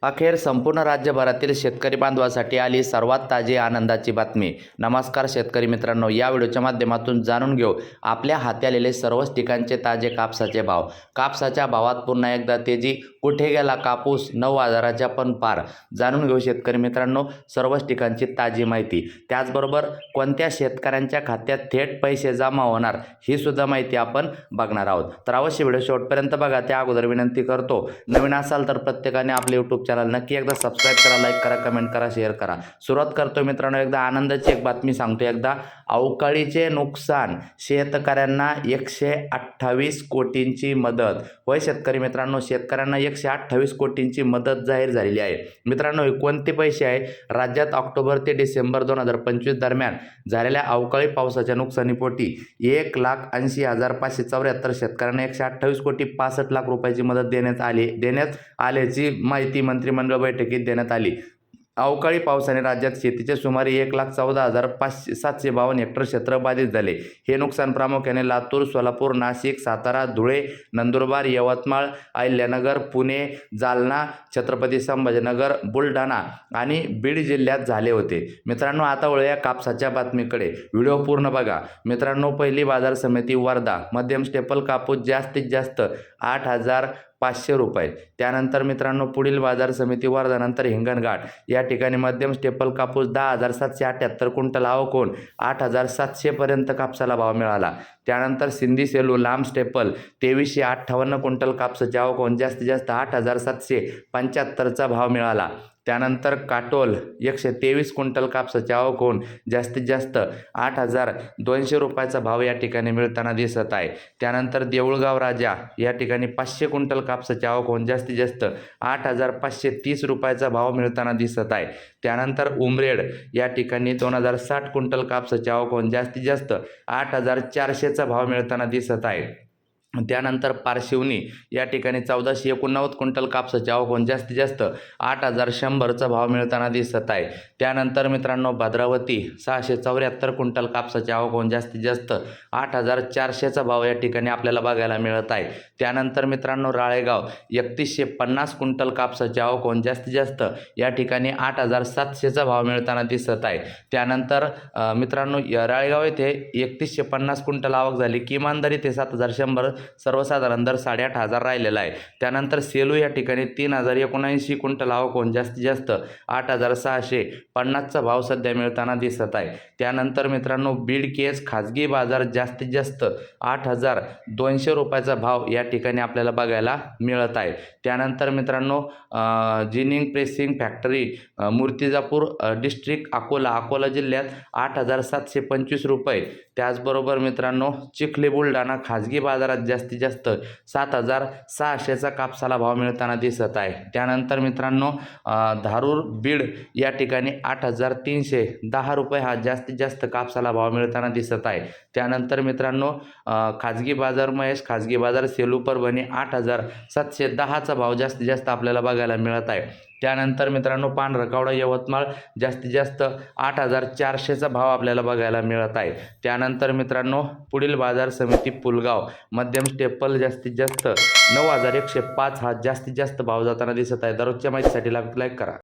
अखेर संपूर्ण राज्यभरातील शेतकरी बांधवांसाठी आली सर्वात ताजी आनंदाची बातमी। नमस्कार शेतकरी मित्रांनो, या व्हिडिओच्या माध्यमातून जाणून घेऊ आपल्या हाती आलेले सर्वच ठिकाणचे ताजे कापसाचे भाव। कापसाच्या भावात पुन्हा एकदा तेजी, कुठे गेला कापूस 9,000च्या पण पार। जाणून घेऊ शेतकरी मित्रांनो सर्वच ठिकाणची ताजी माहिती। त्याचबरोबर कोणत्या शेतकऱ्यांच्या खात्यात थेट पैसे जमा होणार ही सुद्धा माहिती आपण बघणार आहोत। तर अवश्य व्हिडिओ शेवटपर्यंत बघा। त्या अगोदर विनंती करतो, नवीन असाल तर प्रत्येकाने आपले यूट्यूब चॅनल नक्की एकदा सबस्क्राइब करा, लाईक करा, कमेंट करा, शेअर करा। सुरुवात करतो मित्रांनो, एकदा आनंदाची एक बातमी सांगतो। एकदा अवकाळीचे नुकसान, शेतकऱ्यांना 128 कोटींची मदत। होय शेतकरी मित्रांनो, शेतकऱ्यांना 128 कोटींची मदत जाहीर झालेली आहे। मित्रांनो, हे कोणते पैसे आहे? राज्यात ऑक्टोबर ते डिसेंबर 2025 दरम्यान झालेल्या अवकाळी पावसाच्या नुकसानीपोटी 1,80,574 शेतकऱ्यांना 128 कोटी 65 लाख रुपयाची मदत देण्यात आल्याची माहिती मंत्रिमंडळ बैठकीत देण्यात आली। अवकाळी पावसाने राज्यात शेतीचे सुमारे 1,14,752 हेक्टर क्षेत्र बाधित झाले। हे नुकसान प्रामुख्याने लातूर, सोलापूर, नाशिक, सातारा, धुळे, नंदुरबार, यवतमाळ, अहिल्यानगर, पुणे, जालना, छत्रपती संभाजीनगर, बुलढाणा आणि बीड जिल्ह्यात झाले होते। मित्रांनो, आता वळूया कापसाच्या बातमीकडे। व्हिडिओ पूर्ण बघा। मित्रांनो, पहिली बाजार समिती वर्धा, मध्यम स्टेपल कापूस जास्तीत जास्त 8,500 रुपये। त्यानंतर मित्रांनो, पुढील बाजार समिती वर्धा नंतर हिंगणघाट या ठिकाणी मध्यम स्टेपल कापूस 10,778 क्विंटल आवक होऊन 8,700 पर्यंत कापसाला भाव मिळाला। त्यानंतर सिंधी सेलू लांब स्टेपल 2,358 क्विंटल कापसाची आवक होऊन जास्तीत जास्त 8,775चा भाव मिळाला। त्यानंतर काटोल 123 क्विंटल कापसाची आवक होऊन जास्तीत जास्त 8,200 रुपयाचा भाव या ठिकाणी मिळताना दिसत आहे। त्यानंतर देऊळगाव राजा या ठिकाणी 500 क्विंटल कापसाची आवक होऊन जास्तीत जास्त 8,530 रुपयाचा भाव मिळताना दिसत आहे। त्यानंतर उमरेड या ठिकाणी 2,060 क्विंटल कापसाची आवक होऊन जास्तीत जास्त 8,400चा भाव मिळताना दिसत आहे। त्यानंतर पारशिवनी या ठिकाणी 1,489 क्विंटल कापसाची आवक होऊन जास्तीत जास्त 8,100चा भाव मिळताना दिसत आहे। त्यानंतर मित्रांनो, भद्रावती 674 क्विंटल कापसाची आवक होऊन जास्तीत जास्त 8,400चा भाव या ठिकाणी आपल्याला बघायला मिळत आहे। त्यानंतर मित्रांनो, राळेगाव 3,150 क्विंटल कापसाची आवक होऊन जास्तीत जास्त या ठिकाणी 8,700चा भाव मिळताना दिसत आहे। त्यानंतर मित्रांनो, राळेगाव येथे 3,150 क्विंटल आवक झाली, किमान दर इथे 7,100, सर्वसाधारण दर 8,500 राहिलेला आहे। त्यानंतर सेलू या ठिकाणी 3,079 क्विंटल आवक होऊन जास्तीत जास्त 8,650चा भाव सध्या मिळताना दिसत आहे। त्यानंतर मित्रांनो, बीड केस खाजगी बाजार जास्तीत जास्त 8,200 रुपयाचा भाव या ठिकाणी आपल्याला बघायला मिळत आहे। त्यानंतर मित्रांनो, ginning pressing factory Murtijapur district Akola जिल्ह्यात 8,725 रुपये। त्याचबरोबर मित्रांनो, चिखली बुलढाणा खाजगी बाजारात जास्तीत जास्त 7,600चा कापसाला भाव मिळताना दिसत आहे। त्यानंतर मित्रांनो, धारूर बीड या ठिकाणी 8,310 रुपये हा जास्तीत जास्त कापसाला भाव मिळताना दिसत आहे। त्यानंतर मित्रांनो, खाजगी बाजार महेश खाजगी बाजार सेलू परभणी 8,710चा भाव जास्तीत जास्त आपल्याला बघायला मिळत आहे। त्यानंतर मित्रांनो, पांढरकवडा यवतमाळ जास्तीत जास्त 8,400चा भाव आपल्याला बघायला मिळत आहे। त्यानंतर मित्रांनो, पुढील बाजार समिती पुलगाव मध्यम स्टेपल जास्तीत जास्त 9,105 हा जास्तीत जास्त भाव जाताना दिसत आहे। दररोजच्या माहितीसाठी लाईक करा।